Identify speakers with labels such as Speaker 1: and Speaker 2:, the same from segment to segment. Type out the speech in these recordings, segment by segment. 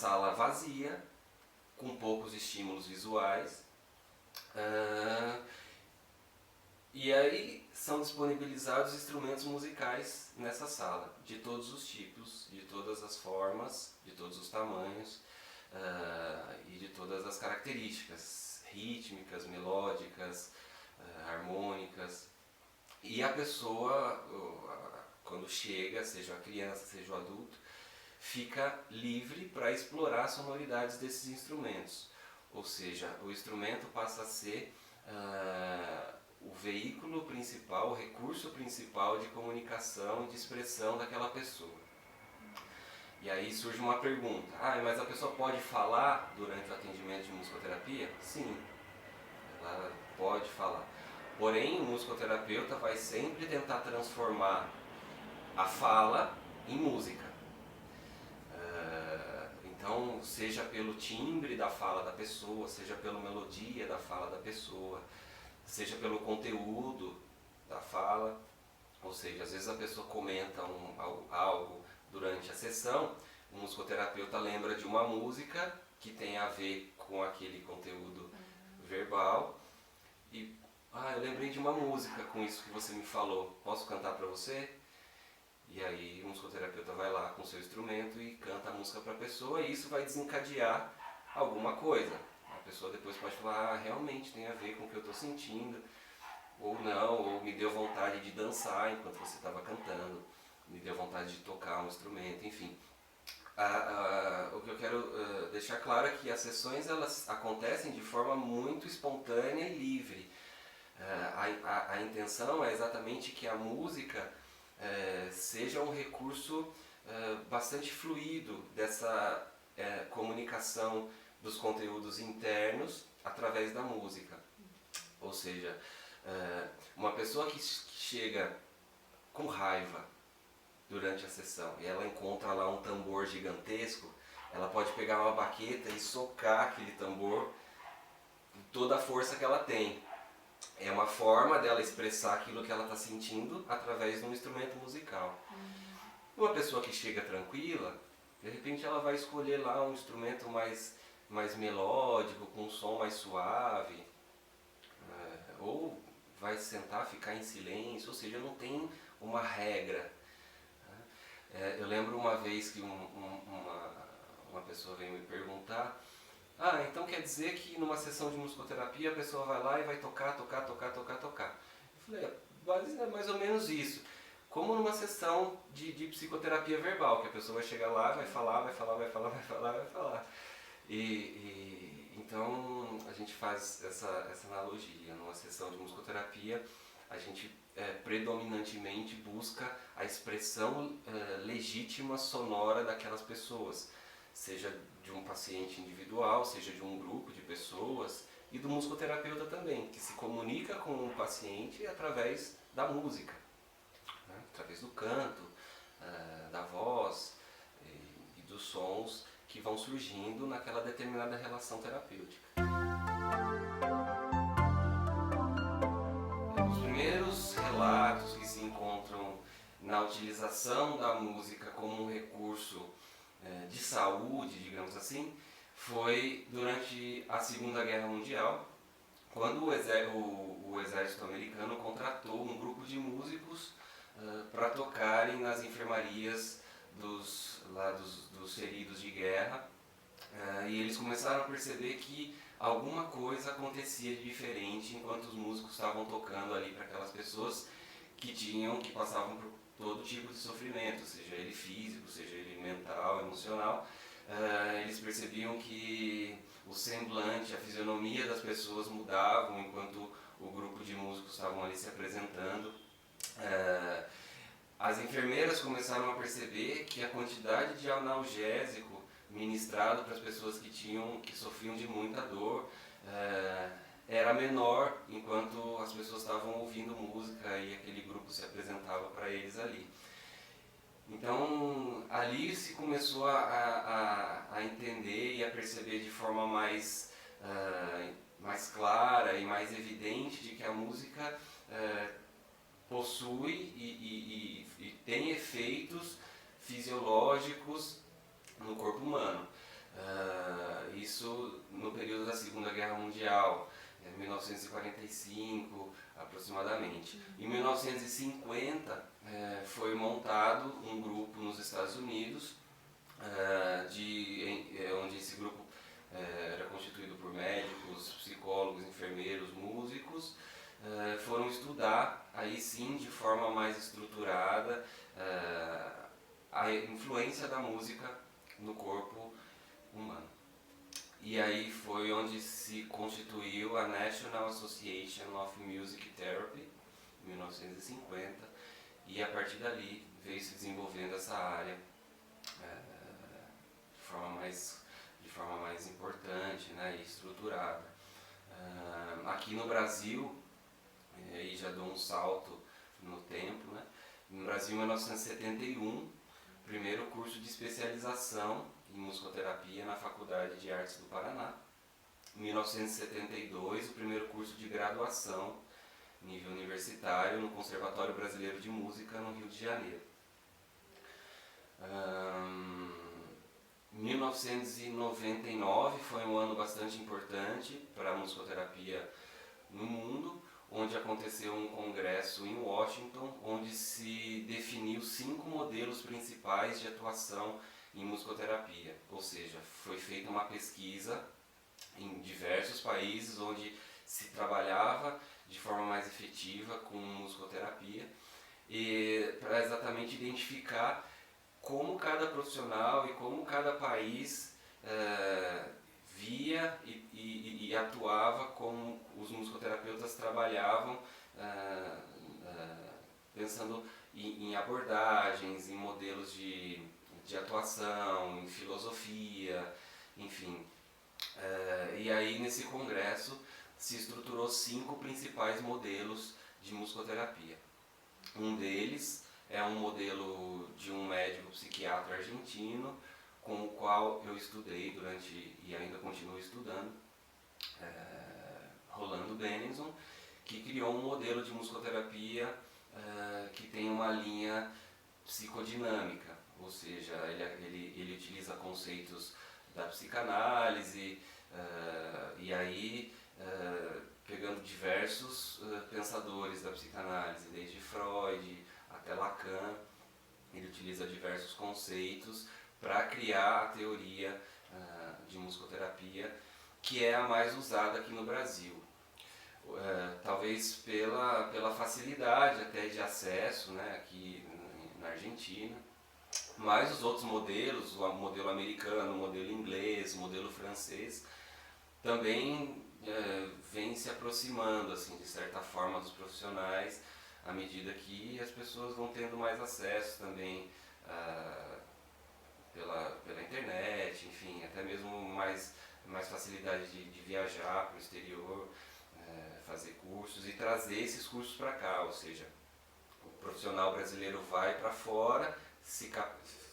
Speaker 1: sala vazia, com poucos estímulos visuais, e aí são disponibilizados instrumentos musicais nessa sala, de todos os tipos, de todas as formas, de todos os tamanhos e de todas as características rítmicas, melódicas, harmônicas. E a pessoa, quando chega, seja a criança, seja o adulto, fica livre para explorar as sonoridades desses instrumentos. Ou seja, o instrumento passa a ser o veículo principal, o recurso principal de comunicação e de expressão daquela pessoa. E aí surge uma pergunta: mas a pessoa pode falar durante o atendimento de musicoterapia? Sim, ela pode falar. Porém, o musicoterapeuta vai sempre tentar transformar a fala em música. Então, seja pelo timbre da fala da pessoa, seja pela melodia da fala da pessoa, seja pelo conteúdo da fala, ou seja, às vezes a pessoa comenta algo durante a sessão, o musicoterapeuta lembra de uma música que tem a ver com aquele conteúdo verbal e eu lembrei de uma música com isso que você me falou, posso cantar para você? E aí o musicoterapeuta vai lá com o seu instrumento e canta a música para a pessoa, e isso vai desencadear alguma coisa. A pessoa depois pode falar: realmente tem a ver com o que eu estou sentindo, ou não, ou me deu vontade de dançar enquanto você estava cantando, me deu vontade de tocar um instrumento, enfim. O que eu quero deixar claro é que as sessões elas acontecem de forma muito espontânea e livre. A intenção é exatamente que a música seja um recurso bastante fluido dessa comunicação dos conteúdos internos através da música. Ou seja, uma pessoa que chega com raiva durante a sessão e ela encontra lá um tambor gigantesco, ela pode pegar uma baqueta e socar aquele tambor com toda a força que ela tem. É uma forma dela expressar aquilo que ela está sentindo através de um instrumento musical. Uma pessoa que chega tranquila, de repente ela vai escolher lá um instrumento mais melódico, com um som mais suave, ou vai sentar, ficar em silêncio, ou seja, não tem uma regra. Eu lembro uma vez que uma pessoa veio me perguntar: então quer dizer que numa sessão de musicoterapia a pessoa vai lá e vai tocar. Eu falei: mais ou menos isso. Como numa sessão de psicoterapia verbal, que a pessoa vai chegar lá, vai falar. Então a gente faz essa analogia. Numa sessão de musicoterapia, a gente predominantemente busca a expressão legítima sonora daquelas pessoas, seja de um paciente individual, seja de um grupo de pessoas, e do musicoterapeuta também, que se comunica com o paciente através da música, né? Através do canto, da voz e dos sons que vão surgindo naquela determinada relação terapêutica. Os primeiros relatos que se encontram na utilização da música como um recurso de saúde, digamos assim, foi durante a Segunda Guerra Mundial, quando o exército americano contratou um grupo de músicos para tocarem nas enfermarias dos feridos de guerra, e eles começaram a perceber que alguma coisa acontecia de diferente enquanto os músicos estavam tocando ali para aquelas pessoas que passavam por todo tipo de sofrimento, seja ele físico, seja ele mental, emocional. Eles percebiam que o semblante, a fisionomia das pessoas mudavam enquanto o grupo de músicos estavam ali se apresentando. As enfermeiras começaram a perceber que a quantidade de analgésico ministrado para as pessoas que sofriam de muita dor era menor enquanto as pessoas estavam ouvindo música e aquele grupo se apresentava para eles ali. Então ali se começou a entender e a perceber de forma mais clara e mais evidente de que a música possui e tem efeitos fisiológicos no corpo humano. Isso no período da Segunda Guerra Mundial, 1945 aproximadamente. Em 1950 foi montado um grupo nos Estados Unidos, onde esse grupo era constituído por médicos, psicólogos, enfermeiros, músicos, foram estudar aí sim de forma mais estruturada a influência da música no corpo humano. E aí foi onde se constituiu a National Association of Music Therapy, em 1950, e a partir dali veio se desenvolvendo essa área de forma mais importante, né, e estruturada. Aqui no Brasil, e já dou um salto no tempo, né, no Brasil em 1971, primeiro curso de especialização em musicoterapia na Faculdade de Artes do Paraná. Em 1972, o primeiro curso de graduação, nível universitário, no Conservatório Brasileiro de Música, no Rio de Janeiro. 1999 foi um ano bastante importante para a musicoterapia no mundo, onde aconteceu um congresso em Washington, onde se definiu 5 modelos principais de atuação em musicoterapia. Ou seja, foi feita uma pesquisa em diversos países onde se trabalhava de forma mais efetiva com musicoterapia, e para exatamente identificar como cada profissional e como cada país via e atuava, como os musicoterapeutas trabalhavam, pensando em abordagens, em modelos de atuação, em filosofia, enfim. E aí nesse congresso se estruturou 5 principais modelos de musicoterapia. Um deles é um modelo de um médico psiquiatra argentino, com o qual eu estudei e ainda continuo estudando, Rolando Benenson, que criou um modelo de musicoterapia que tem uma linha psicodinâmica, ou seja, ele utiliza conceitos da psicanálise, e aí pegando diversos pensadores da psicanálise, desde Freud até Lacan, ele utiliza diversos conceitos para criar a teoria de musicoterapia, que é a mais usada aqui no Brasil. Talvez pela facilidade até de acesso, né, aqui na Argentina, mas os outros modelos, o modelo americano, o modelo inglês, o modelo francês, também vem se aproximando, assim, de certa forma, dos profissionais, à medida que as pessoas vão tendo mais acesso também pela internet, enfim, até mesmo mais facilidade de viajar para o exterior, fazer cursos e trazer esses cursos para cá, ou seja, o profissional brasileiro vai para fora,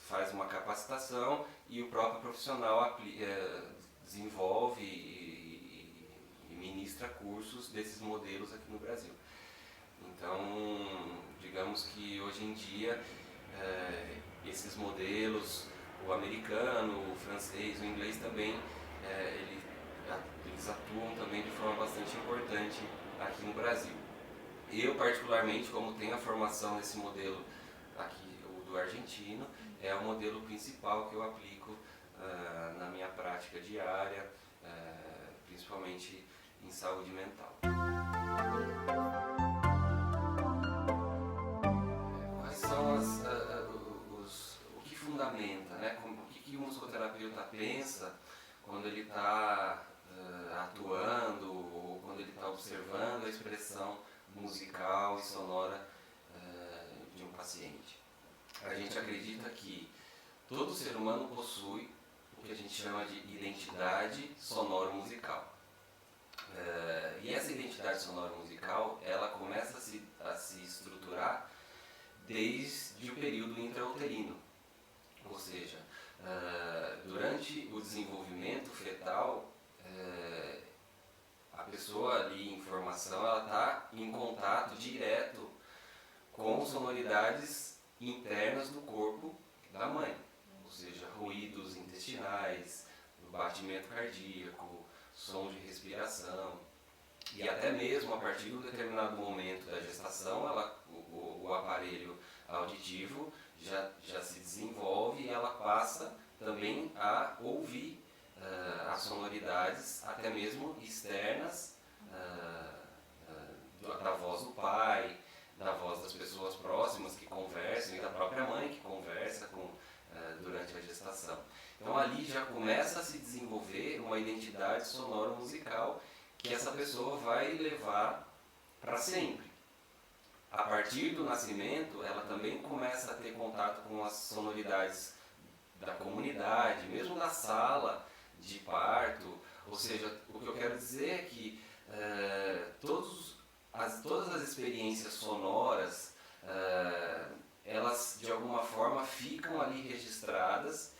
Speaker 1: faz uma capacitação e o próprio profissional desenvolve e ministra cursos desses modelos aqui no Brasil. Então, digamos que hoje em dia esses modelos, o americano, o francês, o inglês também, eles atuam também de forma bastante importante aqui no Brasil. Eu particularmente, como tenho a formação nesse modelo aqui, o do argentino, é o modelo principal que eu aplico na minha prática diária, principalmente em saúde mental. Quais são o que fundamenta, né? O que o musicoterapeuta pensa quando ele está atuando ou quando ele está observando a expressão musical e sonora de um paciente? A gente acredita que todo ser humano possui o que a gente chama de identidade sonoro-musical. E essa identidade sonoro-musical, ela começa a se estruturar desde o período intrauterino, ou seja, durante o desenvolvimento fetal, a pessoa ali em formação, ela está em contato direto com sonoridades internas do corpo da mãe, ou seja, ruídos intestinais, batimento cardíaco, som de respiração. E até mesmo a partir de um determinado momento da gestação, o aparelho auditivo já se desenvolve e ela passa também a ouvir as sonoridades, até mesmo externas, da voz do pai, da voz das pessoas próximas que conversam e da própria mãe que conversa durante a gestação. Então ali já começa a se desenvolver uma identidade sonoro-musical que essa pessoa vai levar para sempre. A partir do nascimento, ela também começa a ter contato com as sonoridades da comunidade, mesmo da sala de parto. Ou seja, o que eu quero dizer é que todas as experiências sonoras, elas de alguma forma ficam ali registradas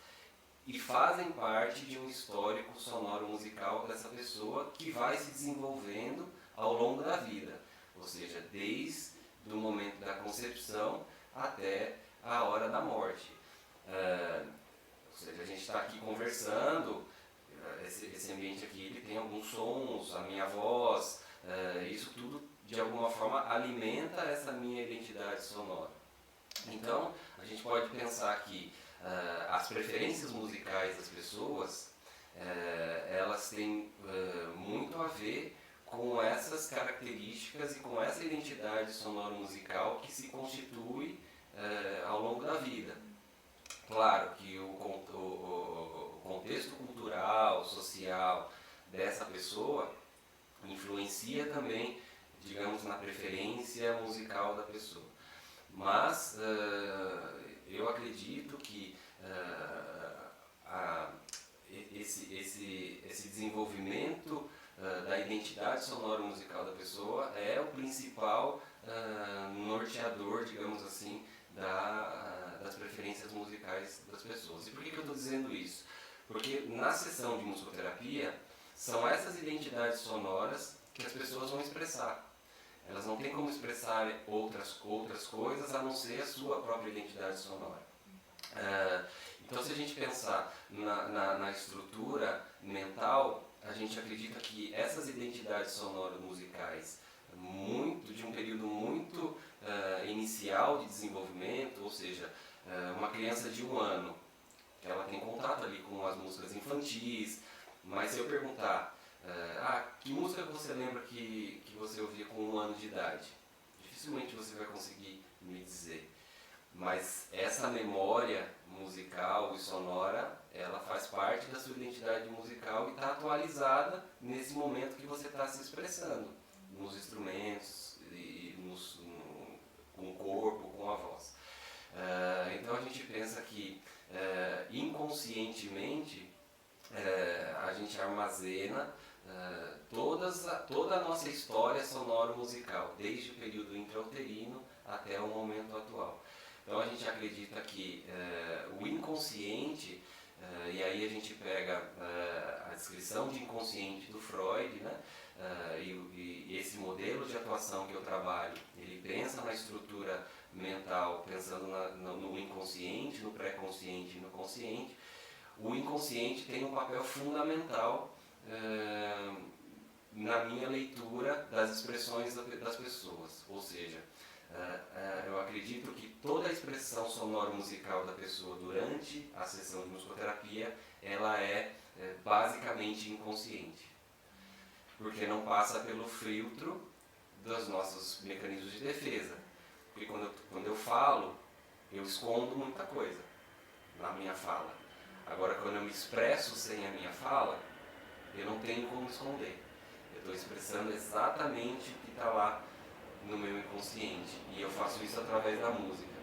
Speaker 1: e fazem parte de um histórico sonoro musical dessa pessoa que vai se desenvolvendo ao longo da vida. Ou seja, desde o momento da concepção até a hora da morte. Ou seja, a gente está aqui conversando, esse ambiente aqui ele tem alguns sons, a minha voz, isso tudo de alguma forma alimenta essa minha identidade sonora. Então, a gente pode pensar que as preferências musicais das pessoas, elas têm muito a ver com essas características e com essa identidade sonoro-musical que se constitui ao longo da vida. Claro que o contexto cultural, social dessa pessoa influencia também, digamos, na preferência musical da pessoa. Mas eu acredito que esse desenvolvimento da identidade sonoro-musical da pessoa é o principal norteador, digamos assim, das preferências musicais das pessoas. E por que eu estou dizendo isso? Porque na sessão de musicoterapia são essas identidades sonoras que as pessoas vão expressar. Elas não têm como expressar outras coisas a não ser a sua própria identidade sonora. Então, se a gente pensar na estrutura mental, a gente acredita que essas identidades sonoro-musicais, de um período muito inicial de desenvolvimento, ou seja, uma criança de 1 ano, que ela tem contato ali com as músicas infantis, mas se eu perguntar, que música você lembra que você ouvia com 1 ano de idade? Dificilmente você vai conseguir me dizer. Mas essa memória musical e sonora, ela faz parte da sua identidade musical e está atualizada nesse momento que você está se expressando, nos instrumentos, com o corpo, com a voz. Então a gente pensa que inconscientemente a gente armazena toda a nossa história sonoro-musical, desde o período intrauterino até o momento atual. Então a gente acredita que o inconsciente, e aí a gente pega a descrição de inconsciente do Freud, né? E esse modelo de atuação que eu trabalho, ele pensa na estrutura mental, pensando no inconsciente, no pré-consciente e no consciente. O inconsciente tem um papel fundamental na minha leitura das expressões das pessoas, ou seja, eu acredito que toda a expressão sonoro-musical da pessoa durante a sessão de musicoterapia, ela é basicamente inconsciente, porque não passa pelo filtro dos nossos mecanismos de defesa. Porque quando eu falo, eu escondo muita coisa na minha fala. Agora, quando eu me expresso sem a minha fala, eu não tenho como esconder. Eu estou expressando exatamente o que está lá no meu inconsciente, e eu faço isso através da música.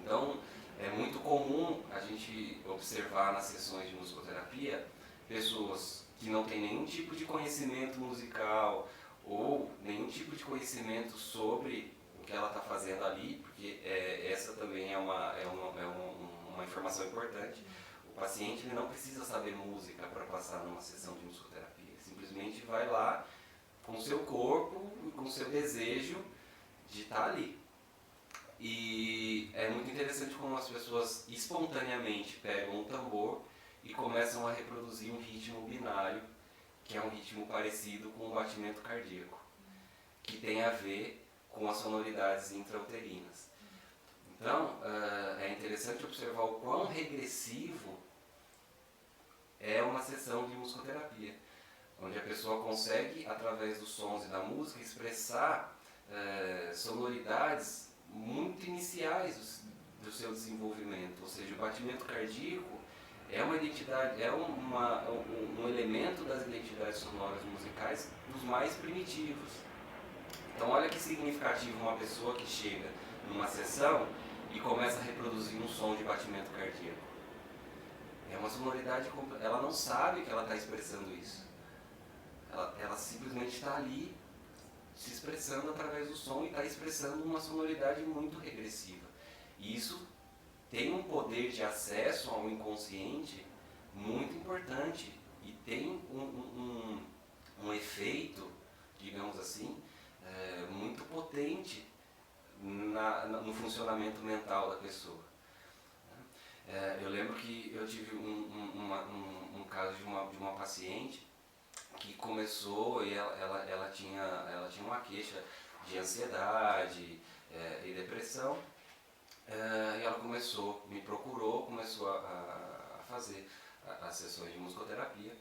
Speaker 1: Então, é muito comum a gente observar nas sessões de musicoterapia pessoas que não têm nenhum tipo de conhecimento musical ou nenhum tipo de conhecimento sobre o que ela está fazendo ali, porque essa também é uma informação importante. O paciente ele não precisa saber música para passar numa sessão de musicoterapia, ele simplesmente vai lá com o seu corpo e com o seu desejo de estar ali. E é muito interessante como as pessoas espontaneamente pegam um tambor e começam a reproduzir um ritmo binário, que é um ritmo parecido com o batimento cardíaco, que tem a ver com as sonoridades intrauterinas. Então, é interessante observar o quão regressivo é uma sessão de musicoterapia, onde a pessoa consegue, através dos sons e da música, expressar sonoridades muito iniciais do seu desenvolvimento. Ou seja, o batimento cardíaco é uma identidade, um elemento das identidades sonoras musicais dos mais primitivos. Então olha que significativo uma pessoa que chega numa sessão e começa a reproduzir um som de batimento cardíaco. É uma sonoridade, ela não sabe que ela está expressando isso. Ela simplesmente está ali se expressando através do som e está expressando uma sonoridade muito regressiva. E isso tem um poder de acesso ao inconsciente muito importante e tem um efeito, digamos assim, muito potente no funcionamento mental da pessoa. Eu lembro que eu tive um caso de uma paciente que começou e ela tinha uma queixa de ansiedade e depressão. E ela me procurou, começou a fazer as sessões de musicoterapia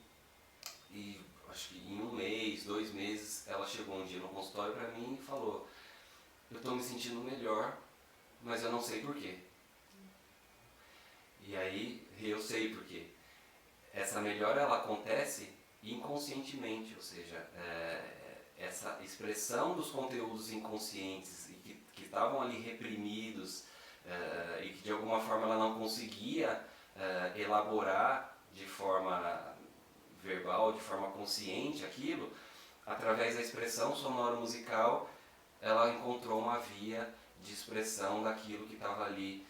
Speaker 1: e acho que em 1 mês, 2 meses, ela chegou um dia no consultório para mim e falou: eu estou me sentindo melhor, mas eu não sei porquê. E aí eu sei porquê. Essa melhora ela acontece inconscientemente, ou seja, essa expressão dos conteúdos inconscientes e que estavam ali reprimidos e que de alguma forma ela não conseguia elaborar de forma verbal, de forma consciente aquilo, através da expressão sonoro-musical, ela encontrou uma via de expressão daquilo que estava ali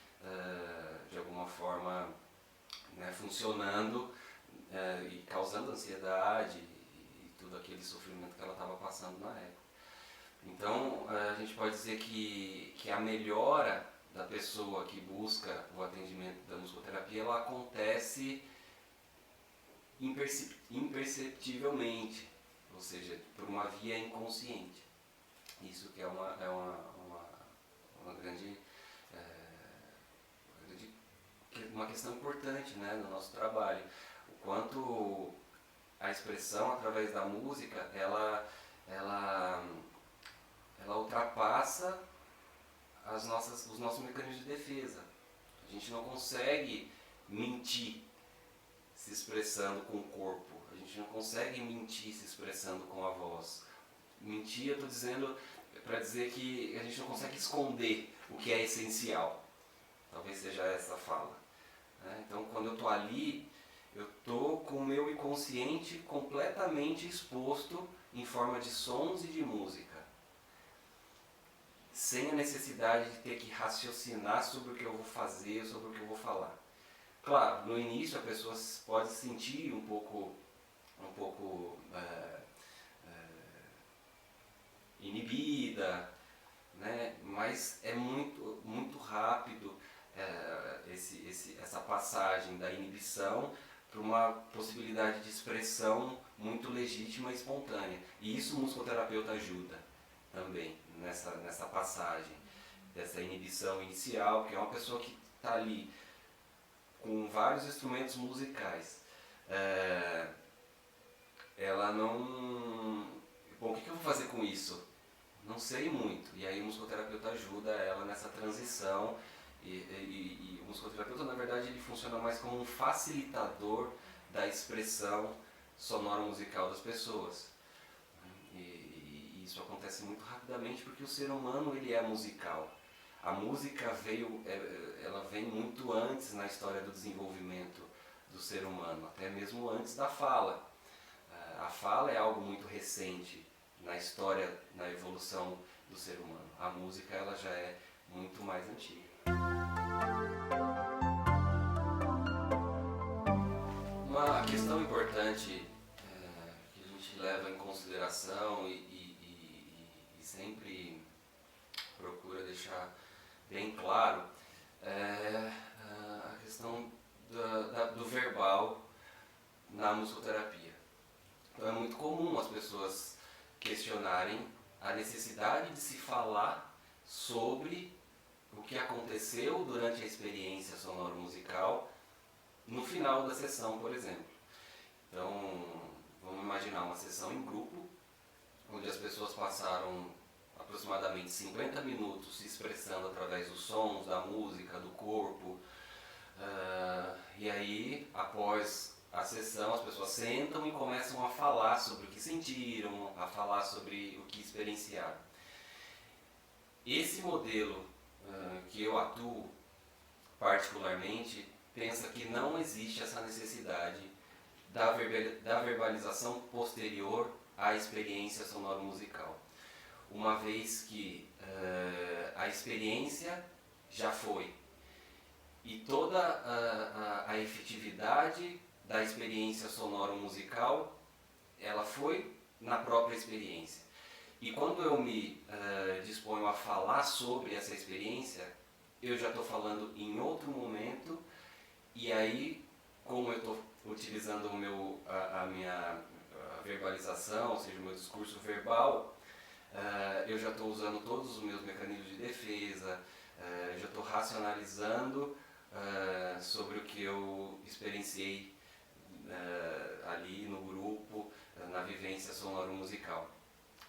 Speaker 1: de alguma forma funcionando e causando ansiedade e tudo aquele sofrimento que ela estava passando na época. Então a gente pode dizer que a melhora da pessoa que busca o atendimento da musicoterapia, ela acontece imperceptivelmente, ou seja, por uma via inconsciente. Isso que é uma grande uma questão importante, né, no nosso trabalho. O quanto a expressão através da música, ela ultrapassa os nossos mecanismos de defesa. A gente não consegue mentir se expressando com o corpo. A gente não consegue mentir se expressando com a voz. Mentir, eu estou dizendo para dizer que a gente não consegue esconder o que é essencial. Talvez seja essa a fala. Então, quando eu estou ali, eu estou com o meu inconsciente completamente exposto em forma de sons e de música, sem a necessidade de ter que raciocinar sobre o que eu vou fazer, sobre o que eu vou falar. Claro, no início a pessoa pode se sentir um pouco inibida, né? Mas é muito rápido essa passagem da inibição para uma possibilidade de expressão muito legítima e espontânea. E isso o musicoterapeuta ajuda também nessa passagem dessa inibição inicial, que é uma pessoa que está ali com vários instrumentos musicais. Ela não... Bom, o que eu vou fazer com isso? Não sei muito. E aí o musicoterapeuta ajuda ela nessa transição. E o musicoterapeuta, na verdade, ele funciona mais como um facilitador da expressão sonoro-musical das pessoas. E isso acontece muito rapidamente porque o ser humano ele é musical. A música ela vem muito antes na história do desenvolvimento do ser humano, até mesmo antes da fala. A fala é algo muito recente na história, na evolução do ser humano. A música ela já é muito mais antiga. Uma questão importante que a gente leva em consideração e sempre procura deixar bem claro é a questão do verbal na musicoterapia. Então é muito comum as pessoas questionarem a necessidade de se falar sobre o que aconteceu durante a experiência sonoro-musical no final da sessão, por exemplo. Então, vamos imaginar uma sessão em grupo, onde as pessoas passaram aproximadamente 50 minutos se expressando através dos sons, da música, do corpo. E aí, após a sessão, as pessoas sentam e começam a falar sobre o que sentiram, a falar sobre o que experienciaram. Esse modelo que eu atuo particularmente pensa que não existe essa necessidade da verbalização posterior à experiência sonoro-musical, uma vez que a experiência já foi e toda a efetividade da experiência sonoro-musical ela foi na própria experiência. E quando eu me disponho a falar sobre essa experiência, eu já estou falando em outro momento, e aí, como eu estou utilizando a minha verbalização, ou seja, o meu discurso verbal, eu já estou usando todos os meus mecanismos de defesa, já estou racionalizando sobre o que eu experienciei ali no grupo, na vivência sonoro-musical.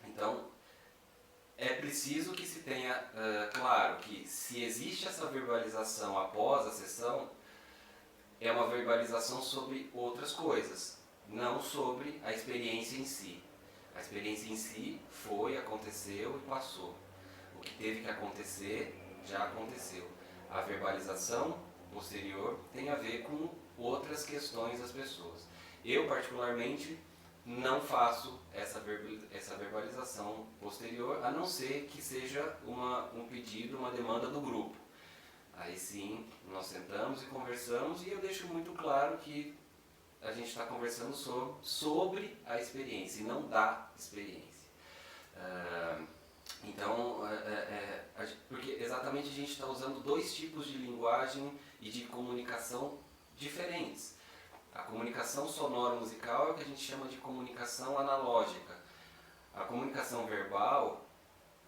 Speaker 1: Então, é preciso que se tenha claro que se existe essa verbalização após a sessão, é uma verbalização sobre outras coisas, não sobre a experiência em si. A experiência em si foi, aconteceu e passou. O que teve que acontecer, já aconteceu. A verbalização posterior tem a ver com outras questões das pessoas. Eu, particularmente, não faço essa verbalização posterior, a não ser que seja um pedido, uma demanda do grupo. Aí sim, nós sentamos e conversamos, e eu deixo muito claro que a gente está conversando sobre a experiência e não da experiência. Então, porque exatamente a gente está usando dois tipos de linguagem e de comunicação diferentes. A comunicação sonoro-musical é o que a gente chama de comunicação analógica. A comunicação verbal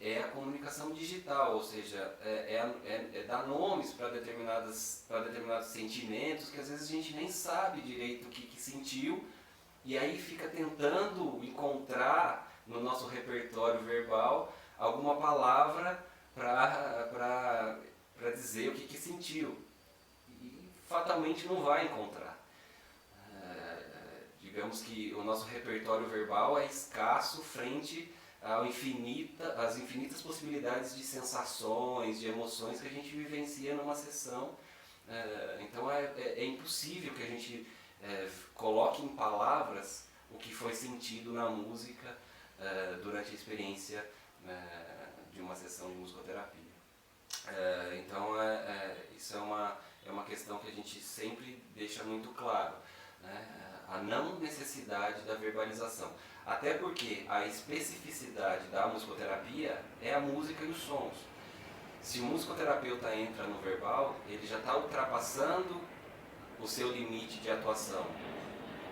Speaker 1: é a comunicação digital, ou seja, é dar nomes para determinados sentimentos que às vezes a gente nem sabe direito o que sentiu, e aí fica tentando encontrar no nosso repertório verbal alguma palavra para dizer o que sentiu. E fatalmente não vai encontrar. Digamos que o nosso repertório verbal é escasso frente às infinitas possibilidades de sensações, de emoções que a gente vivencia numa sessão. Então é impossível que a gente coloque em palavras o que foi sentido na música durante a experiência de uma sessão de musicoterapia. Então isso é uma questão que a gente sempre deixa muito claro, né? A não necessidade da verbalização. Até porque a especificidade da musicoterapia é a música e os sons. Se o musicoterapeuta entra no verbal, ele já está ultrapassando o seu limite de atuação.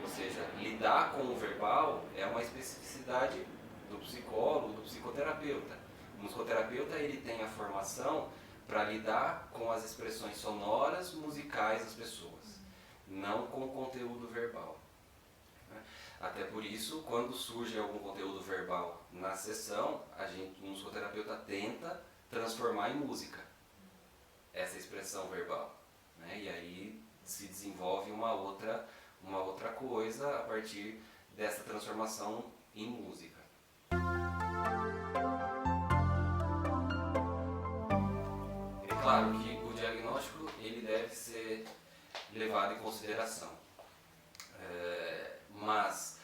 Speaker 1: Ou seja, lidar com o verbal é uma especificidade do psicólogo, do psicoterapeuta. O musicoterapeuta ele tem a formação para lidar com as expressões sonoras, musicais das pessoas, não com o conteúdo verbal. Até por isso, quando surge algum conteúdo verbal na sessão, o musicoterapeuta tenta transformar em música essa expressão verbal, né? E aí se desenvolve uma outra coisa a partir dessa transformação em música. É claro que o diagnóstico ele deve ser levado em consideração. Mas,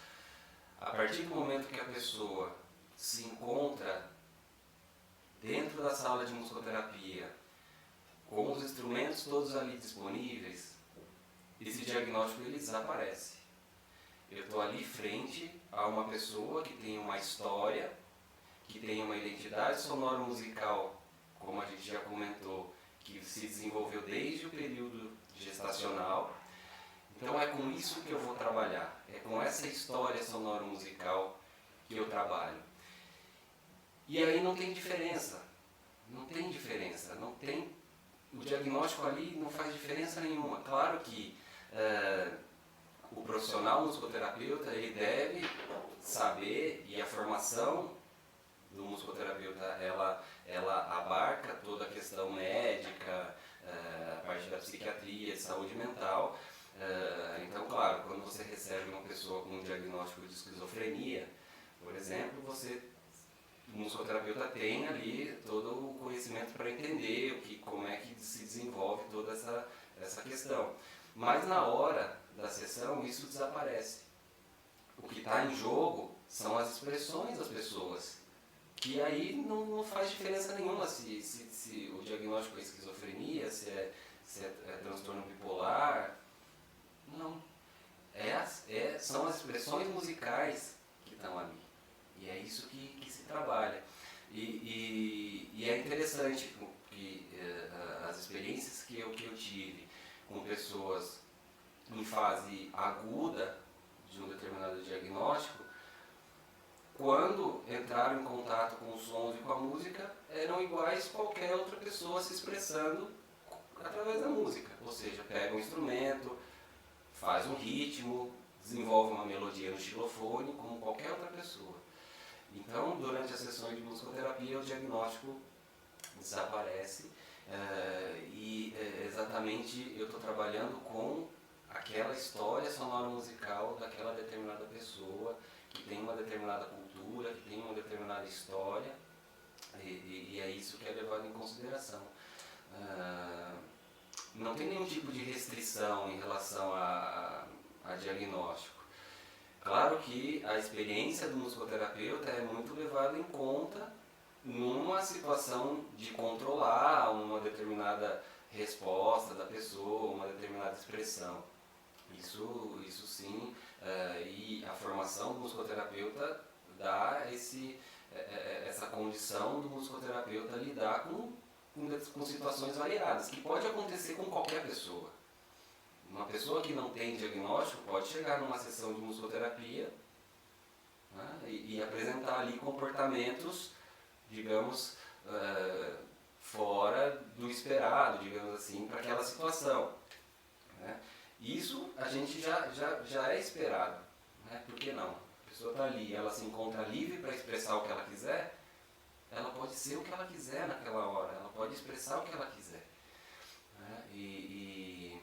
Speaker 1: a partir do momento que a pessoa se encontra dentro da sala de musicoterapia, com os instrumentos todos ali disponíveis, esse diagnóstico ele desaparece. Eu estou ali frente a uma pessoa que tem uma história, que tem uma identidade sonoro-musical, como a gente já comentou, que se desenvolveu desde o período gestacional, Então é com isso que eu vou trabalhar, é com essa história sonoro-musical que eu trabalho. E aí não tem diferença, o diagnóstico ali não faz diferença nenhuma. Claro que o profissional musicoterapeuta, ele deve saber, e a formação do musicoterapeuta, ela abarca toda a questão médica, a parte da psiquiatria, de saúde mental. Então, claro, quando você recebe uma pessoa com um diagnóstico de esquizofrenia, por exemplo, o musicoterapeuta tem ali todo o conhecimento para entender como é que se desenvolve toda essa questão. Mas na hora da sessão isso desaparece. O que está em jogo são as expressões das pessoas, que aí não faz diferença nenhuma se o diagnóstico é esquizofrenia, se é transtorno bipolar. Não. São as expressões musicais que estão ali. E é isso que se trabalha. E é interessante que as experiências que eu tive com pessoas em fase aguda de um determinado diagnóstico, quando entraram em contato com os sons e com a música, eram iguais a qualquer outra pessoa se expressando através da música. Ou seja, pega um instrumento, faz um ritmo, desenvolve uma melodia no xilofone, como qualquer outra pessoa. Então, durante as sessões de musicoterapia, o diagnóstico desaparece e exatamente eu estou trabalhando com aquela história sonora musical daquela determinada pessoa, que tem uma determinada cultura, que tem uma determinada história, e é isso que é levado em consideração. Não tem nenhum tipo de restrição em relação a diagnóstico. Claro que a experiência do musicoterapeuta é muito levada em conta numa situação de controlar uma determinada resposta da pessoa, uma determinada expressão. Isso sim, e a formação do musicoterapeuta dá essa condição do musicoterapeuta lidar com situações variadas, que pode acontecer com qualquer pessoa. Uma pessoa que não tem diagnóstico pode chegar numa sessão de musicoterapia, né, e apresentar ali comportamentos, digamos, fora do esperado, digamos assim, para aquela situação. Né? Isso a gente já é esperado. Né? Por que não? A pessoa está ali, ela se encontra livre para expressar o que ela quiser, ela pode ser o que ela quiser naquela hora, ela pode expressar o que ela quiser. Né? E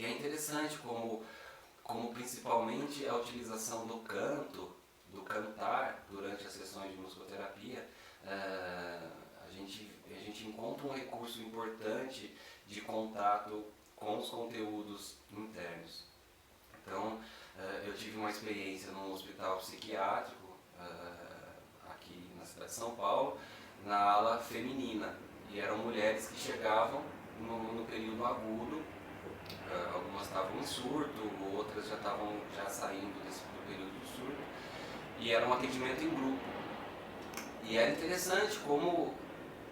Speaker 1: é interessante como principalmente a utilização do canto, do cantar, durante as sessões de musicoterapia, a gente encontra um recurso importante de contato com os conteúdos internos. Então, eu tive uma experiência num hospital psiquiátrico, aqui na cidade de São Paulo, na ala feminina, e eram mulheres que chegavam no período agudo. Algumas estavam em surto, outras já estavam saindo do período do surto, e era um atendimento em grupo. E era interessante como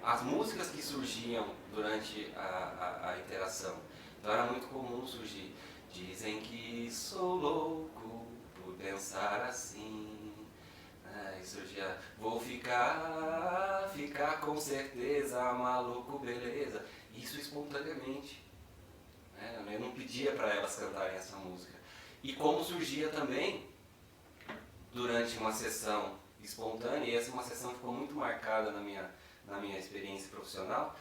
Speaker 1: as músicas que surgiam durante a interação. Então era muito comum surgir: dizem que sou louco por pensar assim. E surgia: vou ficar com certeza, maluco, beleza. Isso espontaneamente. Eu não pedia para elas cantarem essa música. E como surgia também durante uma sessão espontânea, e essa é uma sessão que ficou muito marcada na minha experiência profissional,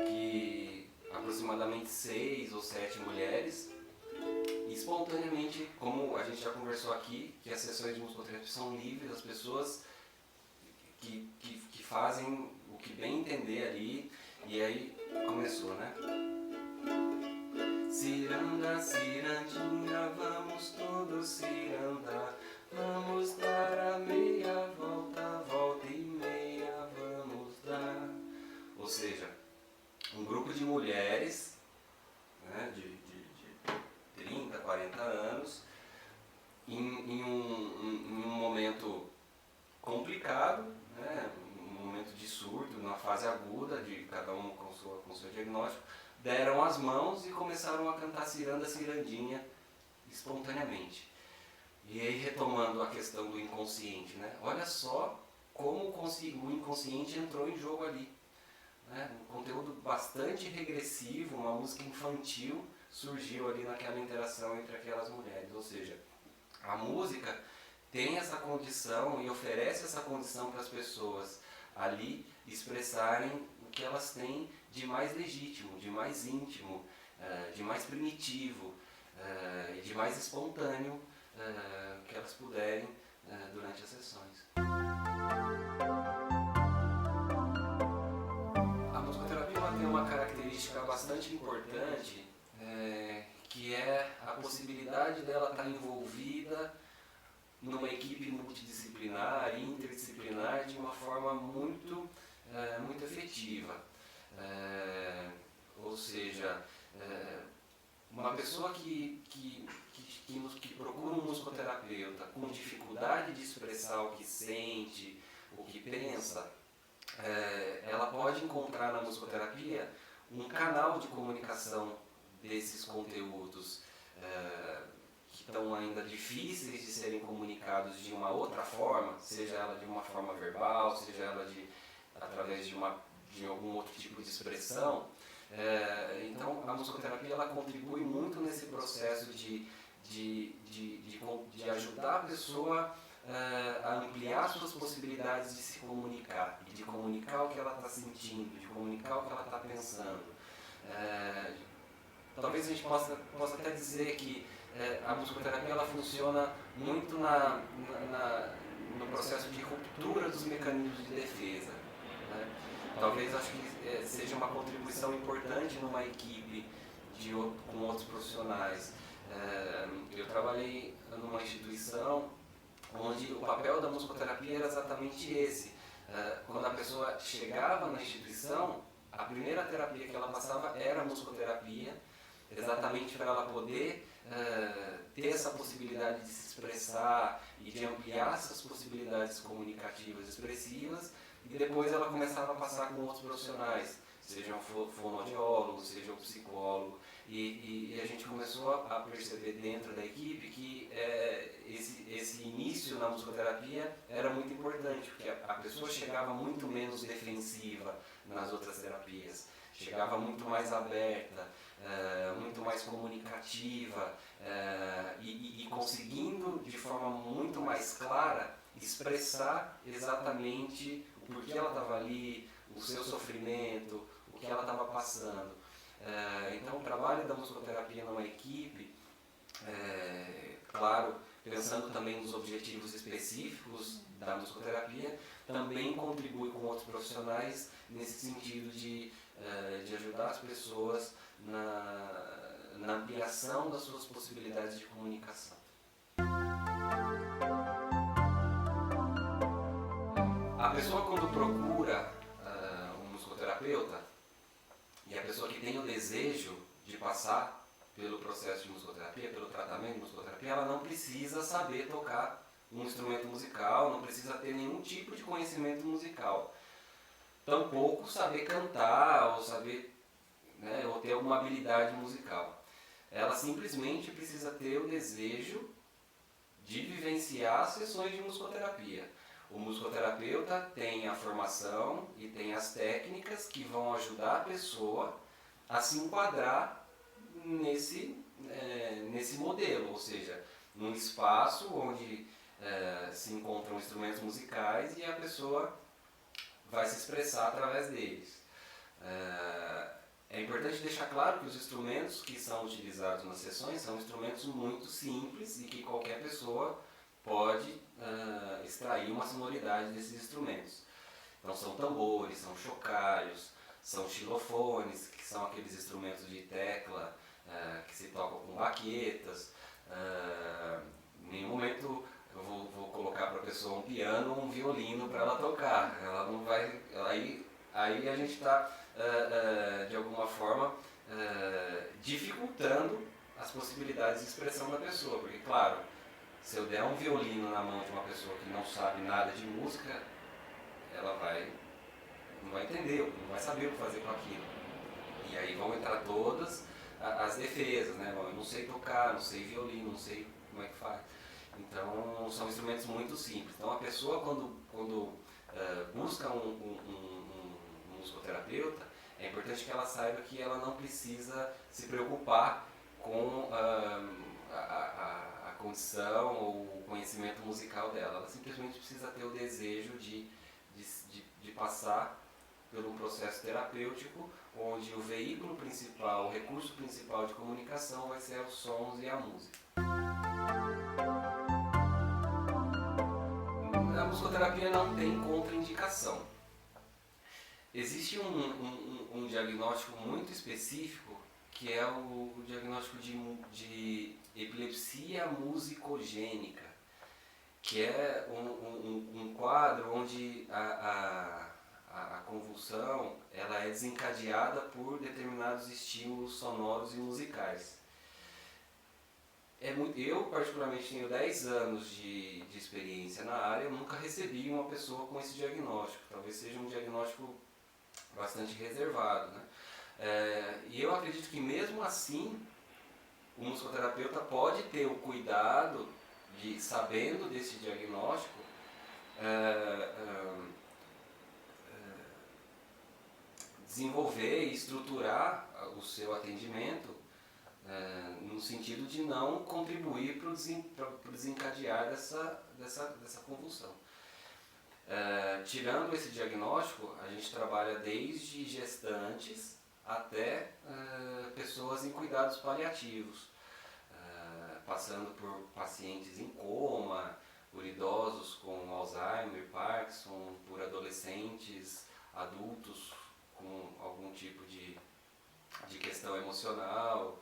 Speaker 1: que aproximadamente 6 ou 7 mulheres, espontaneamente, como a gente já conversou aqui, que as sessões de musicoterapia são livres, as pessoas que fazem o que bem entender ali, e aí começou, né? Ciranda, cirandinha, vamos todos cirandar, vamos dar a meia volta, volta e meia, vamos dar. Ou seja, um grupo de mulheres, né, de 30, 40 anos, em um momento complicado, né, um momento de surto, numa fase aguda, de cada um com seu diagnóstico, deram as mãos e começaram a cantar ciranda, cirandinha espontaneamente. E aí, retomando a questão do inconsciente, né? Olha só como o inconsciente entrou em jogo ali, né? Um conteúdo bastante regressivo, uma música infantil surgiu ali naquela interação entre aquelas mulheres. Ou seja, a música tem essa condição e oferece essa condição para as pessoas ali expressarem o que elas têm de mais legítimo, de mais íntimo, de mais primitivo, e de mais espontâneo que elas puderem durante as sessões. A musicoterapia ela tem uma característica bastante importante, que é a possibilidade dela estar envolvida numa equipe multidisciplinar e interdisciplinar de uma forma muito efetiva. Ou seja, uma pessoa que procura um musicoterapeuta com dificuldade de expressar o que sente, o que pensa, ela pode encontrar na musicoterapia um canal de comunicação desses conteúdos que estão ainda difíceis de serem comunicados de uma outra forma, seja ela de uma forma verbal, seja ela através de algum outro tipo de expressão. Então a musicoterapia ela contribui muito nesse processo de ajudar a pessoa a ampliar suas possibilidades de se comunicar, e de comunicar o que ela está sentindo, de comunicar o que ela está pensando. Talvez a gente possa até dizer que a musicoterapia ela funciona muito no processo de ruptura dos mecanismos de defesa, né? Talvez acho que seja uma contribuição importante numa equipe com outros profissionais. Eu trabalhei numa instituição onde o papel da musicoterapia era exatamente esse. Quando a pessoa chegava na instituição, a primeira terapia que ela passava era a musicoterapia, exatamente para ela poder ter essa possibilidade de se expressar e de ampliar essas possibilidades comunicativas expressivas, e depois ela começava a passar com outros profissionais, seja um fonoaudiólogo, seja um psicólogo, e a gente começou a perceber dentro da equipe que esse início na musicoterapia era muito importante, porque a pessoa chegava muito menos defensiva nas outras terapias, chegava muito mais aberta, muito mais comunicativa, e conseguindo de forma muito mais clara expressar exatamente o porquê ela estava ali, o seu sofrimento, o que ela estava passando. Então o trabalho da musicoterapia numa equipe, claro, pensando também nos objetivos específicos da musicoterapia, também contribui com outros profissionais nesse sentido de ajudar as pessoas na ampliação das suas possibilidades de comunicação. A pessoa quando procura um musicoterapeuta, e a pessoa que tem o desejo de passar pelo processo de musicoterapia, pelo tratamento de musicoterapia, ela não precisa saber tocar um instrumento musical, não precisa ter nenhum tipo de conhecimento musical. Tampouco saber cantar ou saber, né, ou ter alguma habilidade musical. Ela simplesmente precisa ter o desejo de vivenciar as sessões de musicoterapia. O musicoterapeuta tem a formação e tem as técnicas que vão ajudar a pessoa a se enquadrar nesse modelo, ou seja, num espaço onde se encontram instrumentos musicais e a pessoa vai se expressar através deles. É importante deixar claro que os instrumentos que são utilizados nas sessões são instrumentos muito simples e que qualquer pessoa pode extrair uma sonoridade desses instrumentos. Então são tambores, são chocalhos, são xilofones, que são aqueles instrumentos de tecla que se tocam com baquetas. Em nenhum momento eu vou colocar para a pessoa um piano ou um violino para ela tocar. Ela não vai. Aí a gente está, de alguma forma, dificultando as possibilidades de expressão da pessoa. Porque, claro, se eu der um violino na mão de uma pessoa que não sabe nada de música, ela não vai entender, não vai saber o que fazer com aquilo. E aí vão entrar todas as defesas, né? Bom, eu não sei tocar, não sei violino, não sei como é que faz. Então são instrumentos muito simples. Então a pessoa quando busca um musicoterapeuta, é importante que ela saiba que ela não precisa se preocupar com a condição ou o conhecimento musical dela. Ela simplesmente precisa ter o desejo de passar por um processo terapêutico onde o veículo principal, o recurso principal de comunicação vai ser os sons e a música. A musicoterapia não tem contraindicação. Existe um diagnóstico muito específico que é o diagnóstico de epilepsia musicogênica, que é um quadro onde a convulsão ela é desencadeada por determinados estímulos sonoros e musicais. Eu particularmente tenho 10 anos de experiência na área, eu nunca recebi uma pessoa com esse diagnóstico, talvez seja um diagnóstico bastante reservado, né? E eu acredito que mesmo assim o musicoterapeuta pode ter o cuidado de, sabendo desse diagnóstico, desenvolver e estruturar o seu atendimento no sentido de não contribuir para o desencadear dessa convulsão. Tirando esse diagnóstico, a gente trabalha desde gestantes até pessoas em cuidados paliativos, passando por pacientes em coma, por idosos com Alzheimer, Parkinson, por adolescentes, adultos com algum tipo de questão emocional,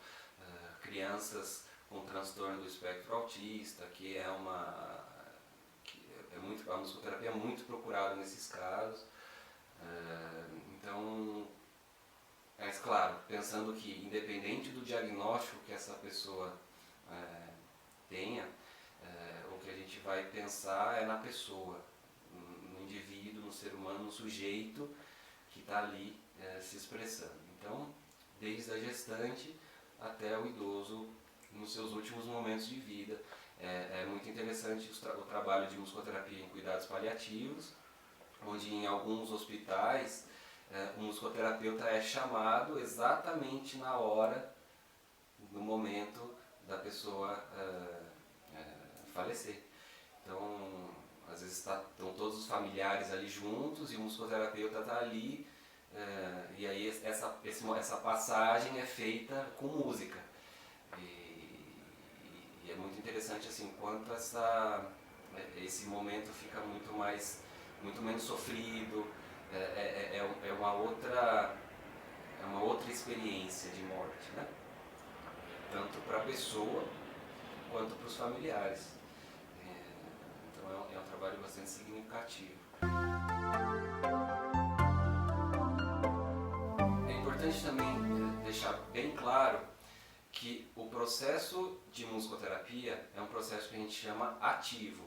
Speaker 1: crianças com transtorno do espectro autista, que é a musicoterapia é muito procurada nesses casos. Então, mas claro, pensando que independente do diagnóstico que essa pessoa tenha, o que a gente vai pensar é na pessoa, no indivíduo, no ser humano, no sujeito que está ali se expressando. Então, desde a gestante até o idoso nos seus últimos momentos de vida. É muito interessante o trabalho de musicoterapia em cuidados paliativos, onde em alguns hospitais o musicoterapeuta é chamado exatamente na hora, no momento da pessoa falecer. Então, às vezes estão todos os familiares ali juntos e o musicoterapeuta está ali, e aí essa passagem é feita com música. E é muito interessante assim, quanto esse momento fica muito menos sofrido, é uma outra experiência de morte, né? Tanto para a pessoa quanto para os familiares. Então é um trabalho bastante significativo. É importante também deixar bem claro que o processo de musicoterapia é um processo que a gente chama ativo.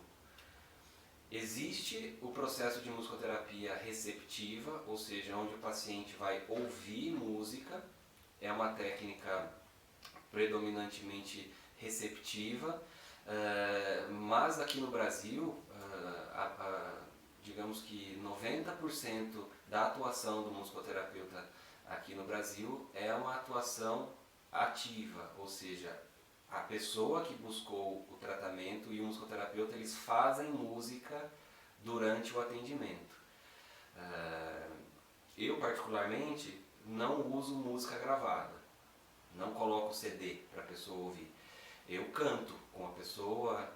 Speaker 1: Existe o processo de musicoterapia receptiva, ou seja, onde o paciente vai ouvir música, é uma técnica predominantemente receptiva, mas aqui no Brasil, digamos que 90% da atuação do musicoterapeuta aqui no Brasil é uma atuação ativa, ou seja, a pessoa que buscou o tratamento e o musicoterapeuta, eles fazem música durante o atendimento. Eu particularmente não uso música gravada, não coloco CD para a pessoa ouvir. Eu canto com a pessoa,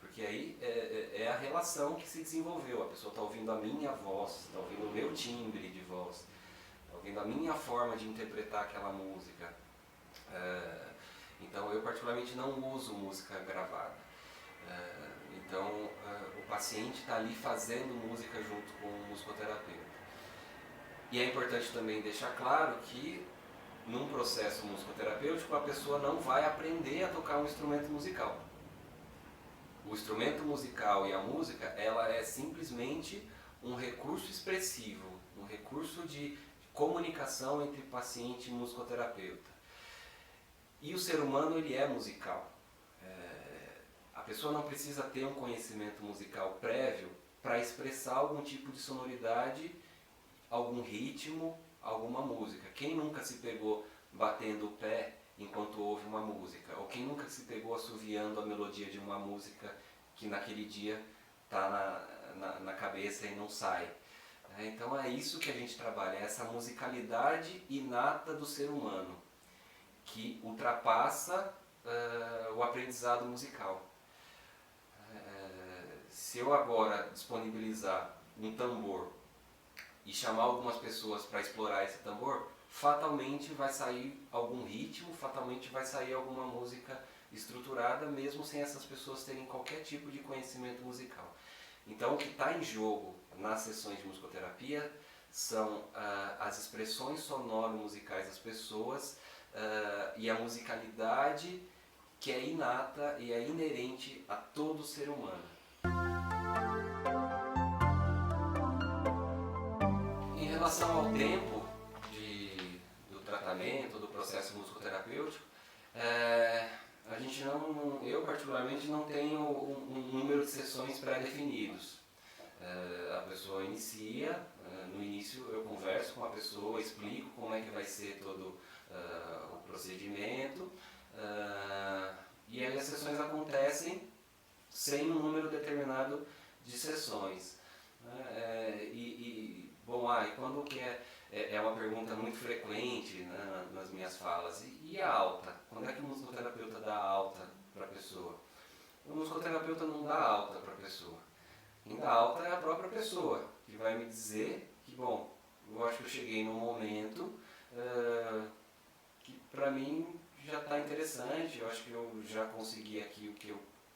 Speaker 1: porque aí é a relação que se desenvolveu, a pessoa está ouvindo a minha voz, está ouvindo o meu timbre de voz, está ouvindo a minha forma de interpretar aquela música. Então eu particularmente não uso música gravada. Então o paciente está ali fazendo música junto com o musicoterapeuta. E é importante também deixar claro que num processo musicoterapêutico a pessoa não vai aprender a tocar um instrumento musical. O instrumento musical e a música, ela é simplesmente um recurso expressivo, um recurso de comunicação entre paciente e musicoterapeuta. E o ser humano, ele é musical. A pessoa não precisa ter um conhecimento musical prévio para expressar algum tipo de sonoridade, algum ritmo, alguma música. Quem nunca se pegou batendo o pé enquanto ouve uma música? Ou quem nunca se pegou assoviando a melodia de uma música que naquele dia está na cabeça e não sai? Então é isso que a gente trabalha, é essa musicalidade inata do ser humano, que ultrapassa o aprendizado musical. Se eu agora disponibilizar um tambor e chamar algumas pessoas para explorar esse tambor, fatalmente vai sair algum ritmo, fatalmente vai sair alguma música estruturada, mesmo sem essas pessoas terem qualquer tipo de conhecimento musical. Então o que está em jogo nas sessões de musicoterapia são as expressões sonoro-musicais das pessoas e a musicalidade que é inata e é inerente a todo ser humano. Em relação ao tempo do tratamento, do processo musicoterapêutico, a gente eu particularmente não tenho um número de sessões pré-definidos. A pessoa inicia, no início eu converso com a pessoa, explico como é que vai ser todo o procedimento, e aí as sessões acontecem sem um número determinado de sessões. Bom, e quando que é uma pergunta muito frequente, né, nas minhas falas, e a alta? Quando é que o musicoterapeuta dá alta para a pessoa? O musicoterapeuta não dá alta para a pessoa. Quem dá alta é a própria pessoa, que vai me dizer que, bom, eu acho que eu cheguei num momento que para mim já está interessante, eu acho que eu já consegui aqui o que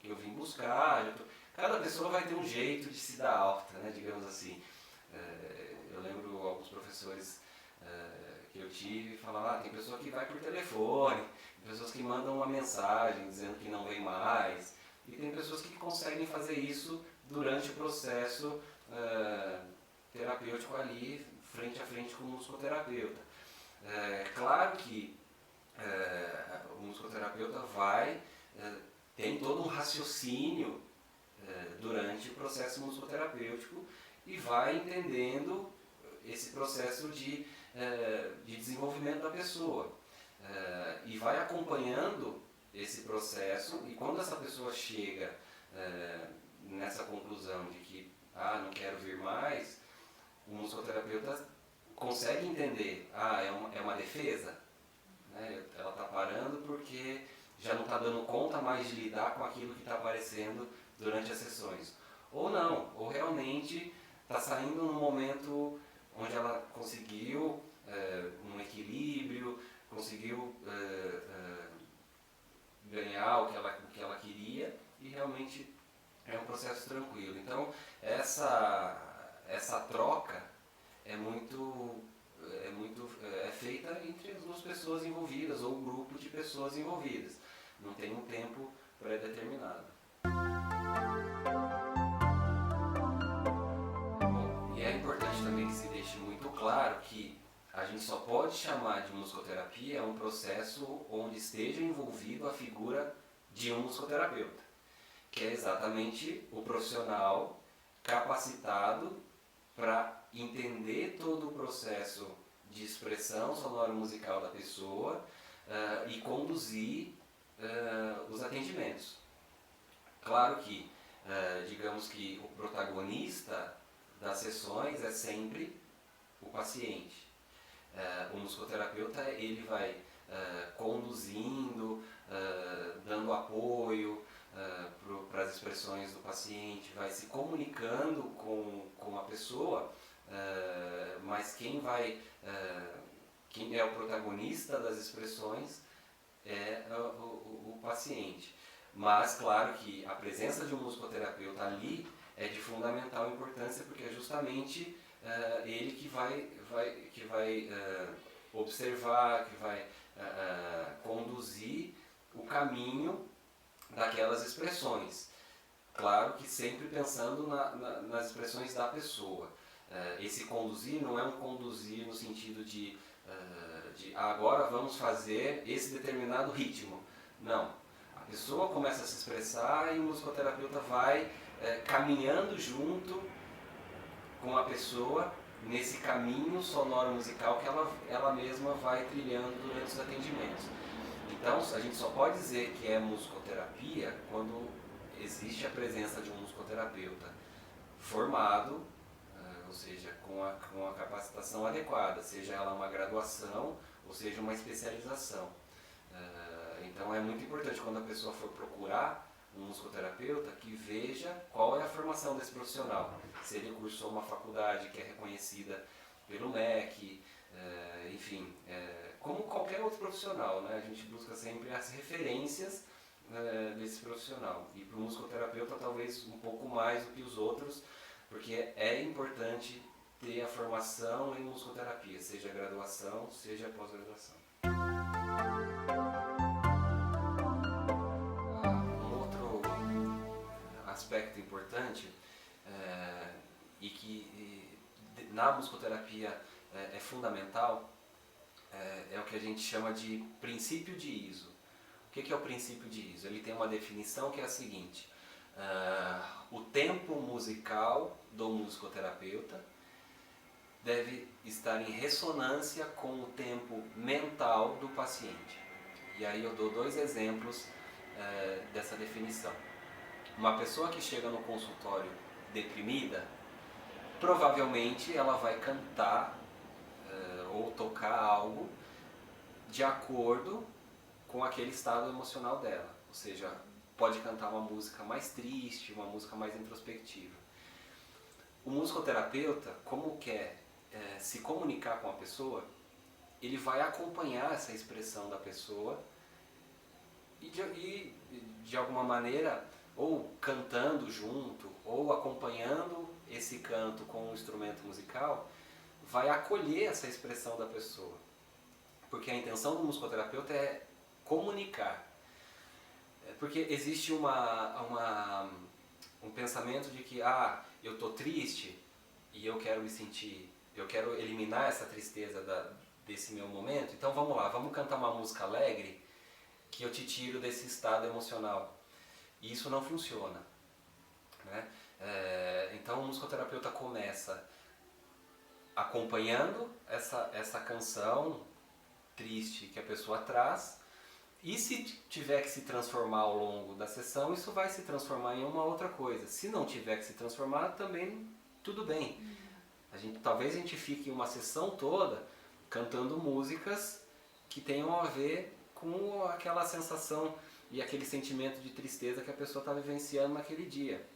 Speaker 1: eu vim buscar. Cada pessoa vai ter um jeito de se dar alta, né, digamos assim. Eu lembro alguns professores que eu tive falavam, tem pessoa que vai por telefone, tem pessoas que mandam uma mensagem dizendo que não vem mais, e tem pessoas que conseguem fazer isso durante o processo terapêutico ali, frente a frente com o musicoterapeuta. Claro que o musicoterapeuta tem todo um raciocínio durante o processo musicoterapêutico e vai entendendo esse processo de desenvolvimento da pessoa e vai acompanhando esse processo, e quando essa pessoa chega nessa conclusão de que não quero vir mais, o musicoterapeuta consegue entender, é uma defesa, né? Ela está parando porque já não está dando conta mais de lidar com aquilo que está aparecendo durante as sessões. Ou não, ou realmente está saindo num momento onde ela conseguiu um equilíbrio, conseguiu ganhar o que ela queria, e realmente é um processo tranquilo. Então essa troca é feita entre as duas pessoas envolvidas, ou um grupo de pessoas envolvidas. Não tem um tempo pré-determinado. Bom, e é importante também que se deixe muito claro que a gente só pode chamar de musicoterapia um processo onde esteja envolvido a figura de um musicoterapeuta, que é exatamente o profissional capacitado para entender todo o processo de expressão sonoro-musical da pessoa e conduzir os atendimentos. Claro que, digamos que o protagonista das sessões é sempre o paciente. O musicoterapeuta, ele vai conduzindo, dando apoio para as expressões do paciente, vai se comunicando com a pessoa, mas quem é o protagonista das expressões é o paciente. Mas claro que a presença de um musicoterapeuta ali é de fundamental importância, porque é justamente ele que vai observar, que vai conduzir o caminho daquelas expressões. Claro que sempre pensando nas expressões da pessoa. Esse conduzir não é um conduzir no sentido de agora vamos fazer esse determinado ritmo. Não. A pessoa começa a se expressar e o musicoterapeuta vai caminhando junto com a pessoa nesse caminho sonoro musical que ela mesma vai trilhando durante os atendimentos. Então, a gente só pode dizer que é musicoterapia quando existe a presença de um musicoterapeuta formado, ou seja, com a capacitação adequada, seja ela uma graduação ou seja uma especialização. Então é muito importante quando a pessoa for procurar um musicoterapeuta que veja qual é a formação desse profissional. Se ele cursou uma faculdade que é reconhecida pelo MEC, enfim, como qualquer outro profissional, né? A gente busca sempre as referências desse profissional. E para o musicoterapeuta talvez um pouco mais do que os outros, porque é importante ter a formação em musicoterapia, seja graduação, seja pós-graduação. Um outro aspecto importante e que na musicoterapia é fundamental é o que a gente chama de princípio de ISO. O que é o princípio de ISO? Ele tem uma definição que é a seguinte: o tempo musical do musicoterapeuta deve estar em ressonância com o tempo mental do paciente. E aí eu dou 2 exemplos dessa definição. Uma pessoa que chega no consultório deprimida, provavelmente ela vai cantar ou tocar algo de acordo com aquele estado emocional dela. Ou seja, pode cantar uma música mais triste, uma música mais introspectiva. O musicoterapeuta, como quer se comunicar com a pessoa, ele vai acompanhar essa expressão da pessoa e de alguma maneira, ou cantando junto, ou acompanhando esse canto com um instrumento musical, vai acolher essa expressão da pessoa. Porque a intenção do musicoterapeuta é comunicar. Porque existe um pensamento de que eu estou triste e eu quero eu quero eliminar essa tristeza desse meu momento, então vamos lá, vamos cantar uma música alegre que eu te tiro desse estado emocional. E isso não funciona, né? Então o musicoterapeuta começa acompanhando essa canção triste que a pessoa traz, e se tiver que se transformar ao longo da sessão, isso vai se transformar em uma outra coisa. Se não tiver que se transformar, também tudo bem. Talvez a gente fique uma sessão toda cantando músicas que tenham a ver com aquela sensação e aquele sentimento de tristeza que a pessoa está vivenciando naquele dia.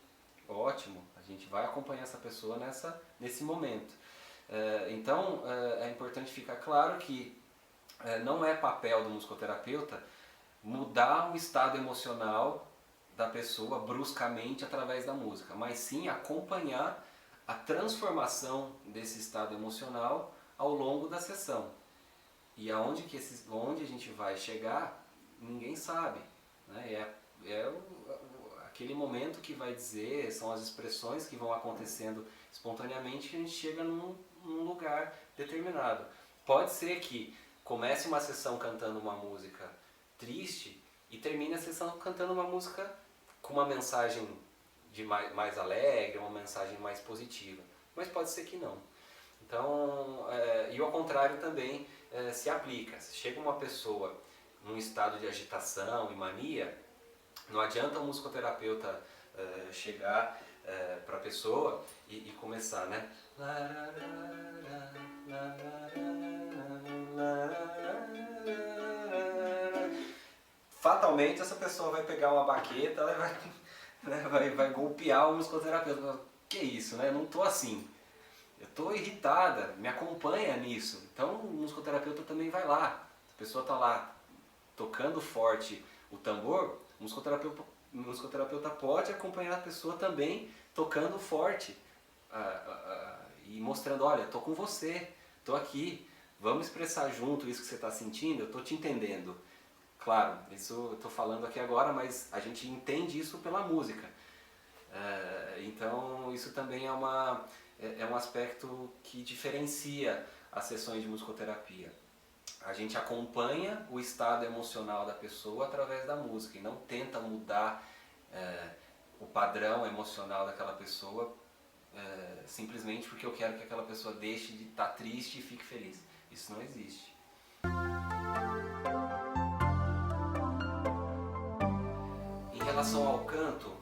Speaker 1: Ótimo, a gente vai acompanhar essa pessoa nesse momento. Então é importante ficar claro que não é papel do musicoterapeuta mudar o estado emocional da pessoa bruscamente através da música, mas sim acompanhar a transformação desse estado emocional ao longo da sessão. E onde a gente vai chegar, ninguém sabe, né? Aquele momento que vai dizer, são as expressões que vão acontecendo espontaneamente, que a gente chega num lugar determinado. Pode ser que comece uma sessão cantando uma música triste e termine a sessão cantando uma música com uma mensagem mais alegre, uma mensagem mais positiva. Mas pode ser que não. Então, e ao contrário também se aplica. Se chega uma pessoa num estado de agitação e mania, não adianta o musicoterapeuta chegar para a pessoa e começar, né? Fatalmente essa pessoa vai pegar uma baqueta, ela vai golpear o musicoterapeuta. Que isso, né? Eu não estou assim. Eu estou irritada, me acompanha nisso. Então o musicoterapeuta também vai lá. Se a pessoa está lá tocando forte o tambor, o musicoterapeuta pode acompanhar a pessoa também tocando forte e mostrando, olha, estou com você, estou aqui, vamos expressar junto isso que você está sentindo, eu estou te entendendo. Claro, isso eu estou falando aqui agora, mas a gente entende isso pela música. Então isso também é é um aspecto que diferencia as sessões de musicoterapia. A gente acompanha o estado emocional da pessoa através da música e não tenta mudar o padrão emocional daquela pessoa simplesmente porque eu quero que aquela pessoa deixe de estar triste e fique feliz. Isso não existe. Em relação ao canto,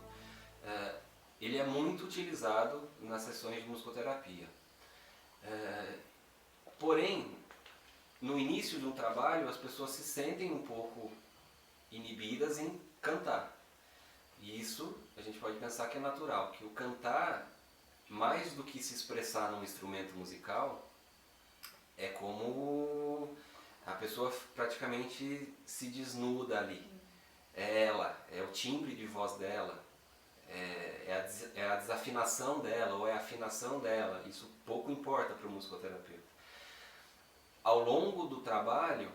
Speaker 1: ele é muito utilizado nas sessões de musicoterapia. Porém, no início de um trabalho, as pessoas se sentem um pouco inibidas em cantar. E isso a gente pode pensar que é natural, que o cantar, mais do que se expressar num instrumento musical, é como a pessoa praticamente se desnuda ali. É ela, é o timbre de voz dela, é a desafinação dela ou é a afinação dela. Isso pouco importa para o musicoterapeuta. Ao longo do trabalho,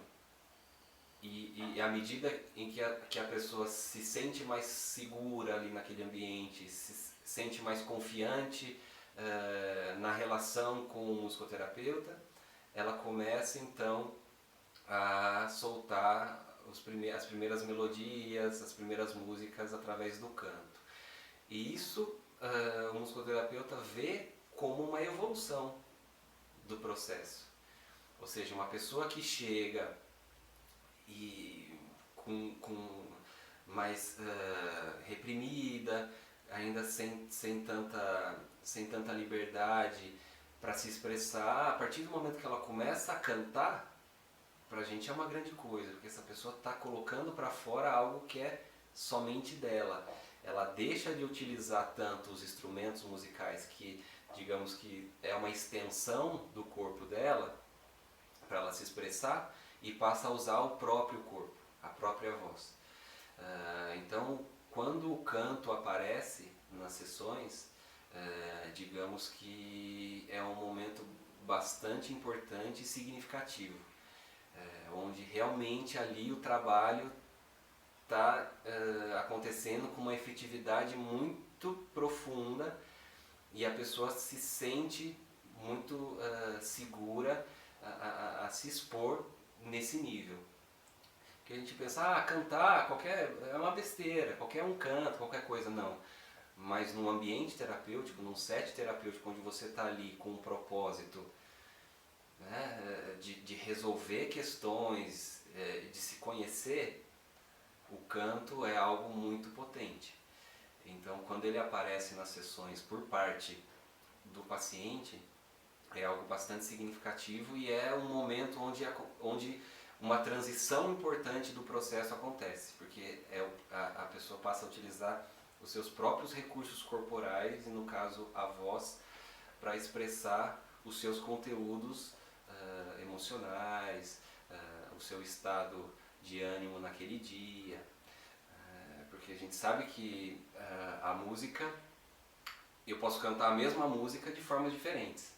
Speaker 1: e à medida em que a pessoa se sente mais segura ali naquele ambiente, se sente mais confiante na relação com o musicoterapeuta, ela começa então a soltar as primeiras melodias, as primeiras músicas através do canto. E isso o musicoterapeuta vê como uma evolução do processo. Ou seja, uma pessoa que chega e com mais reprimida, ainda sem tanta liberdade para se expressar, a partir do momento que ela começa a cantar, pra gente é uma grande coisa, porque essa pessoa está colocando para fora algo que é somente dela. Ela deixa de utilizar tanto os instrumentos musicais que, digamos que é uma extensão do corpo dela, para ela se expressar, e passa a usar o próprio corpo, a própria voz. Então, quando o canto aparece nas sessões, digamos que é um momento bastante importante e significativo, onde realmente ali o trabalho está acontecendo com uma efetividade muito profunda e a pessoa se sente muito segura a se expor nesse nível. Que a gente pensa, cantar é uma besteira, qualquer um canta, qualquer coisa, não. Mas num ambiente terapêutico, num set terapêutico onde você está ali com um propósito, né, de resolver questões, de se conhecer, o canto é algo muito potente. Então, quando ele aparece nas sessões por parte do paciente, é algo bastante significativo e é um momento onde uma transição importante do processo acontece, porque a pessoa passa a utilizar os seus próprios recursos corporais, e no caso a voz, para expressar os seus conteúdos emocionais, o seu estado de ânimo naquele dia, porque a gente sabe que a música, eu posso cantar a mesma música de formas diferentes.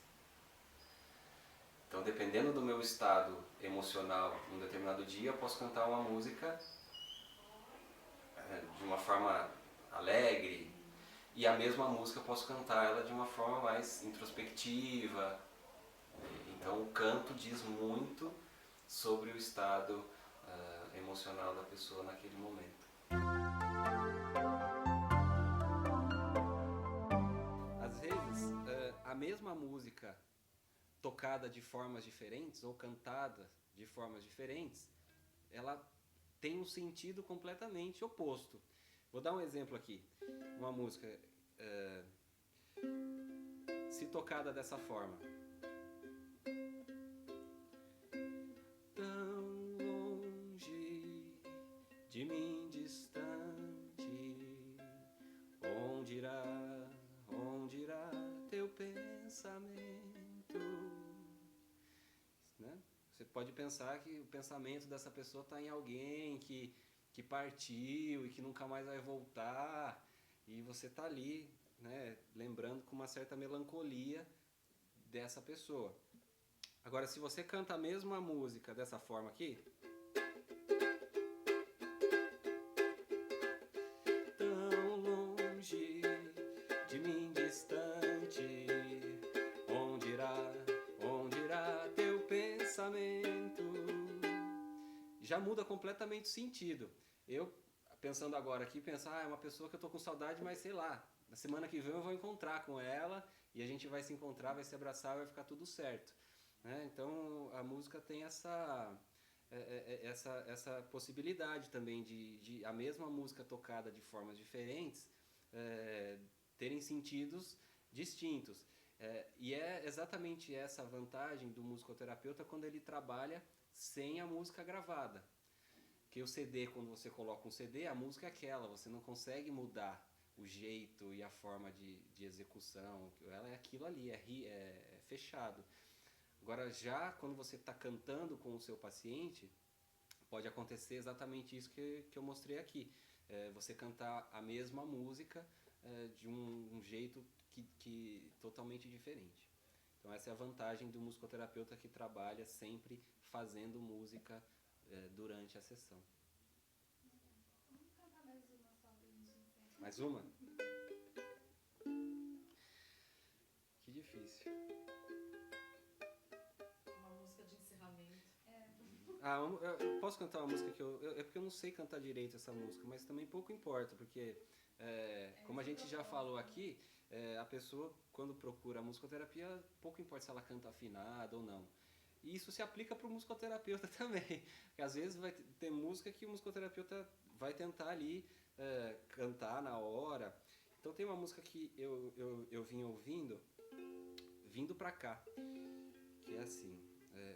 Speaker 1: Então, dependendo do meu estado emocional em um determinado dia, eu posso cantar uma música de uma forma alegre, e a mesma música eu posso cantar ela de uma forma mais introspectiva. Então, o canto diz muito sobre o estado emocional da pessoa naquele momento. Às vezes, a mesma música tocada de formas diferentes ou cantada de formas diferentes, ela tem um sentido completamente oposto. Vou dar um exemplo aqui. Uma música, se tocada dessa forma. Tão longe de mim distante, onde irá teu pensamento? Né? Você pode pensar que o pensamento dessa pessoa está em alguém que partiu e que nunca mais vai voltar, e você está ali, né, lembrando com uma certa melancolia dessa pessoa. Agora, se você canta a mesma música dessa forma aqui, tão longe de mim distante,
Speaker 2: já muda completamente o sentido. Eu, pensando agora aqui, pensar, é uma pessoa que eu tô com saudade, mas sei lá, na semana que vem eu vou encontrar com ela e a gente vai se encontrar, vai se abraçar, vai ficar tudo certo. Né? Então a música tem essa possibilidade também de a mesma música tocada de formas diferentes é, terem sentidos distintos. E é exatamente essa a vantagem do musicoterapeuta quando ele trabalha sem a música gravada. Porque o CD, quando você coloca um CD, a música é aquela, você não consegue mudar o jeito e a forma de execução, ela é aquilo ali, é fechado. Agora, já quando você está cantando com o seu paciente, pode acontecer exatamente isso que eu mostrei aqui. Você cantar a mesma música de um jeito que totalmente diferente. Então essa é a vantagem do musicoterapeuta que trabalha sempre fazendo música durante a sessão.
Speaker 3: Vamos cantar mais uma só pra gente encerrar.
Speaker 2: Mais uma? Que difícil.
Speaker 4: Uma música de encerramento.
Speaker 2: Eu posso cantar uma música que é porque eu não sei cantar direito essa música, mas também pouco importa, porque como a gente já falou aqui, a pessoa quando procura a musicoterapia, pouco importa se ela canta afinada ou não. E isso se aplica para o musicoterapeuta também, porque às vezes vai ter música que o musicoterapeuta vai tentar ali cantar na hora. Então tem uma música que eu vim ouvindo, vindo pra cá, que é assim,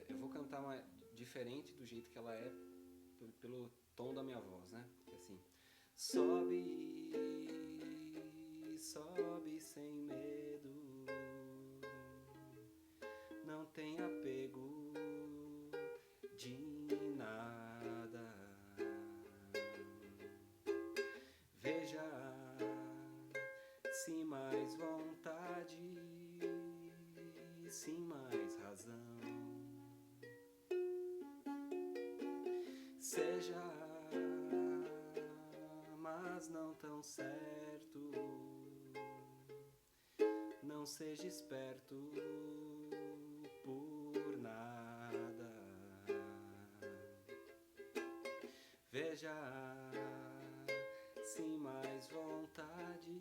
Speaker 2: eu vou cantar uma diferente do jeito que ela é pelo tom da minha voz, né? Que é assim, sobe, sobe sem medo, não tem apego de nada. Veja se mais vontade, sim mais razão. Seja, mas não tão certo. Não seja esperto por nada. Veja, sim mais vontade,